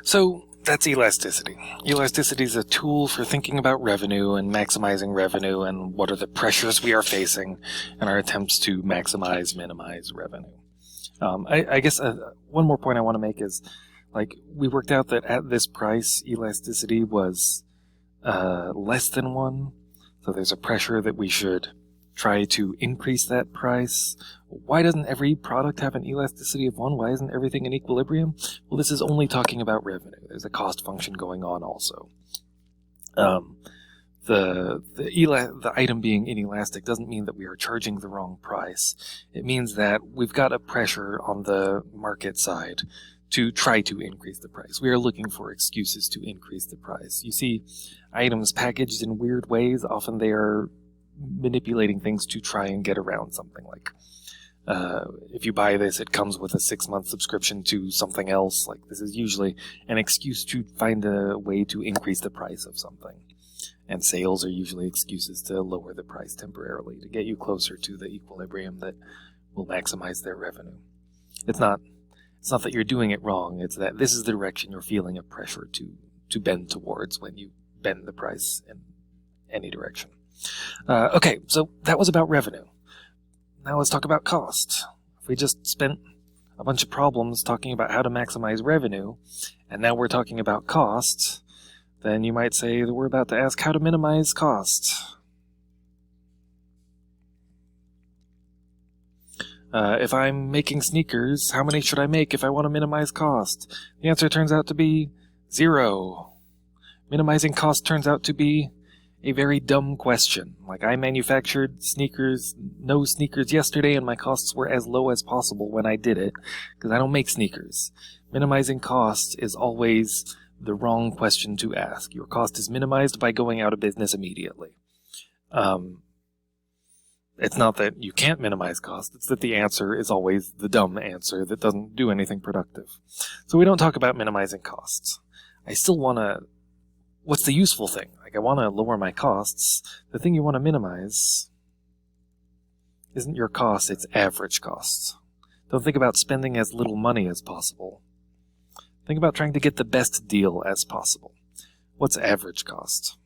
So that's elasticity. Elasticity is a tool for thinking about revenue and maximizing revenue and what are the pressures we are facing in our attempts to maximize, minimize revenue. I guess one more point I want to make is, like, we worked out that at this price, elasticity was less than 1. So there's a pressure that we should try to increase that price. Why doesn't every product have an elasticity of 1? Why isn't everything in equilibrium? Well, this is only talking about revenue. There's a cost function going on also. The item being inelastic doesn't mean that we are charging the wrong price. It means that we've got a pressure on the market side to try to increase the price. We are looking for excuses to increase the price. You see items packaged in weird ways. Often they are manipulating things to try and get around something. Like, if you buy this, it comes with a 6-month subscription to something else. Like, this is usually an excuse to find a way to increase the price of something. And sales are usually excuses to lower the price temporarily, to get you closer to the equilibrium that will maximize their revenue. It's not that you're doing it wrong, it's that this is the direction you're feeling a pressure to bend towards when you bend the price in any direction. Okay, so that was about revenue. Now let's talk about cost. If we just spent a bunch of problems talking about how to maximize revenue, and now we're talking about cost, then you might say that we're about to ask how to minimize cost. If I'm making sneakers, how many should I make if I want to minimize cost? The answer turns out to be 0. Minimizing cost turns out to be a very dumb question. Like, I manufactured no sneakers yesterday, and my costs were as low as possible when I did it, because I don't make sneakers. Minimizing cost is always the wrong question to ask. Your cost is minimized by going out of business immediately. It's not that you can't minimize cost, it's that the answer is always the dumb answer that doesn't do anything productive. So we don't talk about minimizing costs. I still want to... What's the useful thing? Like, I want to lower my costs. The thing you want to minimize isn't your cost, it's average costs. Don't think about spending as little money as possible. Think about trying to get the best deal as possible. What's average cost?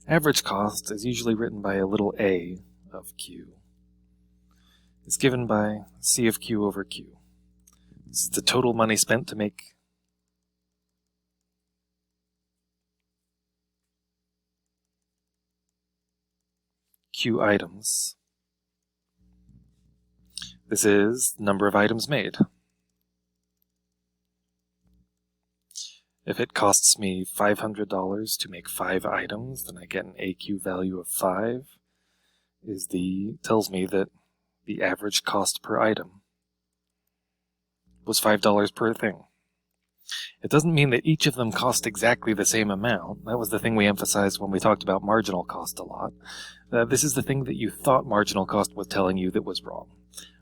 Average cost is usually written by a little a of Q. It's given by C of Q over Q. This is the total money spent to make Q items. This is the number of items made. If it costs me $500 to make 5 items, then I get an AQ value of 5. Tells me that the average cost per item was $5 per thing. It doesn't mean that each of them cost exactly the same amount. That was the thing we emphasized when we talked about marginal cost a lot. This is the thing that you thought marginal cost was telling you that was wrong.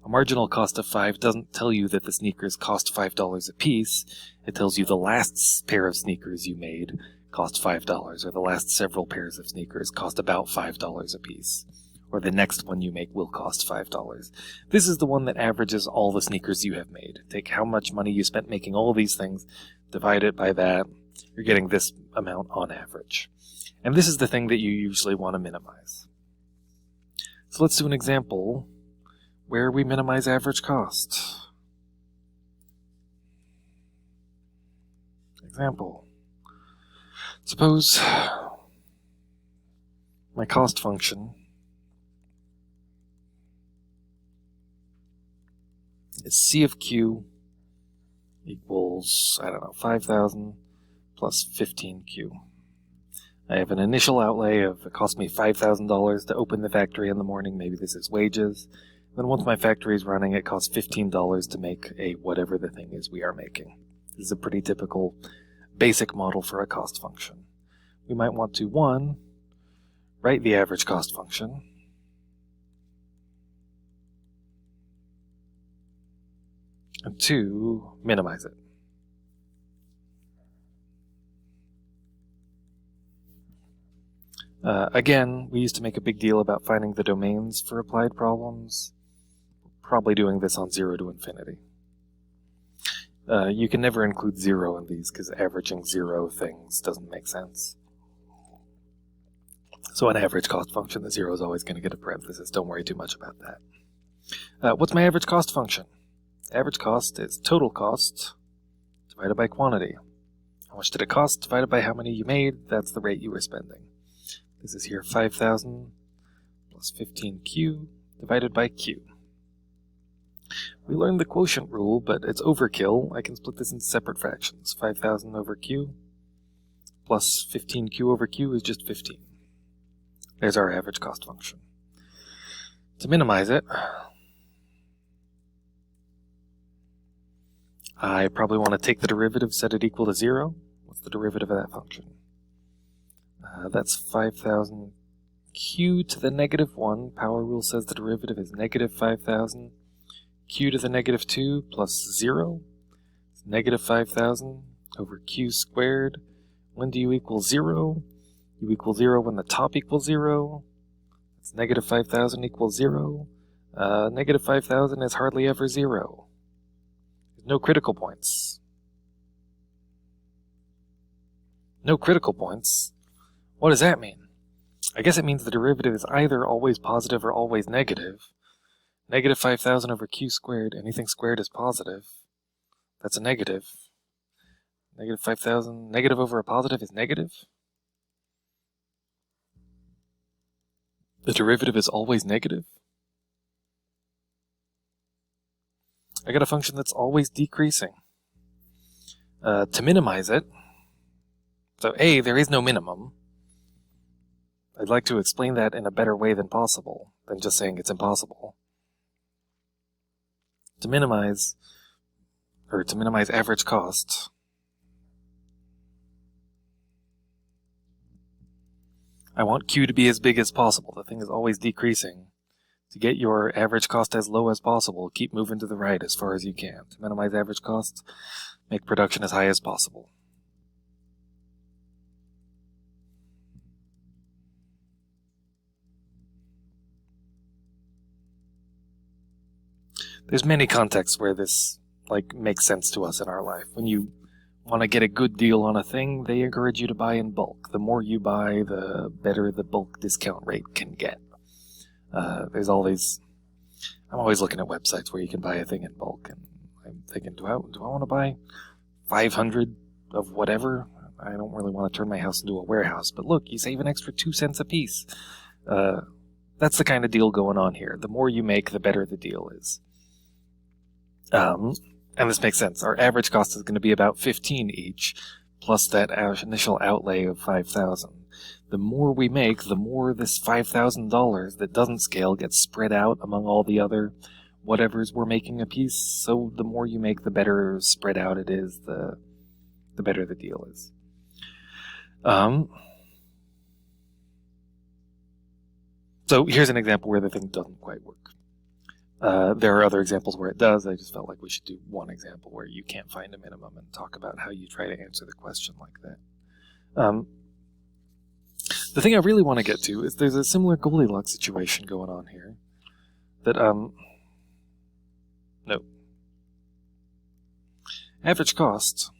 A marginal cost of 5 doesn't tell you that the sneakers cost $5 a piece. It tells you the last pair of sneakers you made cost $5, or the last several pairs of sneakers cost about $5 a piece, or the next one you make will cost $5. This is the one that averages all the sneakers you have made. Take how much money you spent making all these things, divide it by that, you're getting this amount on average. And this is the thing that you usually want to minimize. So let's do an example where we minimize average cost. Example. Suppose my cost function is C of Q equals, 5,000 plus 15Q. I have an initial outlay of, it cost me $5,000 to open the factory in the morning. Maybe this is wages. Then once my factory is running, it costs $15 to make a whatever the thing is we are making. This is a pretty typical basic model for a cost function. We might want to, 1, write the average cost function. And 2, minimize it. Again, we used to make a big deal about finding the domains for applied problems. Probably doing this on 0 to infinity. You can never include 0 in these because averaging 0 things doesn't make sense. So an average cost function, the 0 is always going to get a parenthesis. Don't worry too much about that. What's my average cost function? Average cost is total cost divided by quantity. How much did it cost divided by how many you made? That's the rate you were spending. This is here 5,000 plus 15Q divided by Q. We learned the quotient rule, but it's overkill. I can split this into separate fractions. 5,000 over Q plus 15Q over Q is just 15. There's our average cost function. To minimize it, I probably want to take the derivative, set it equal to 0. What's the derivative of that function? That's 5,000 q to the negative 1. Power rule says the derivative is negative 5,000 q to the negative 2 plus 0. It's negative 5,000 over q squared. When do you equal 0? You equal 0 when the top equals 0. It's negative 5,000 equals 0. Negative 5,000 is hardly ever 0. There's no critical points. No critical points? What does that mean? I guess it means the derivative is either always positive or always negative. Negative 5,000 over q squared, anything squared is positive. That's a negative. Negative 5,000, negative over a positive is negative. The derivative is always negative. I got a function that's always decreasing. To minimize it, so A, there is no minimum. I'd like to explain that in a better way than possible, than just saying it's impossible. To minimize average cost, I want Q to be as big as possible. The thing is always decreasing. To get your average cost as low as possible, keep moving to the right as far as you can. To minimize average cost, make production as high as possible. There's many contexts where this makes sense to us in our life. When you want to get a good deal on a thing, they encourage you to buy in bulk. The more you buy, the better the bulk discount rate can get. I'm always looking at websites where you can buy a thing in bulk, and I'm thinking, do I want to buy 500 of whatever? I don't really want to turn my house into a warehouse, but look, you save an extra 2 cents a piece. That's the kind of deal going on here. The more you make, the better the deal is. And this makes sense. Our average cost is going to be about 15 each, plus that initial outlay of 5,000. The more we make, the more this $5,000 that doesn't scale gets spread out among all the other whatevers we're making a piece. So the more you make, the better spread out it is, the better the deal is. So here's an example where the thing doesn't quite work. There are other examples where it does. I just felt like we should do one example where you can't find a minimum and talk about how you try to answer the question like that. The thing I really want to get to is there's a similar Goldilocks situation going on here. That, no. Average cost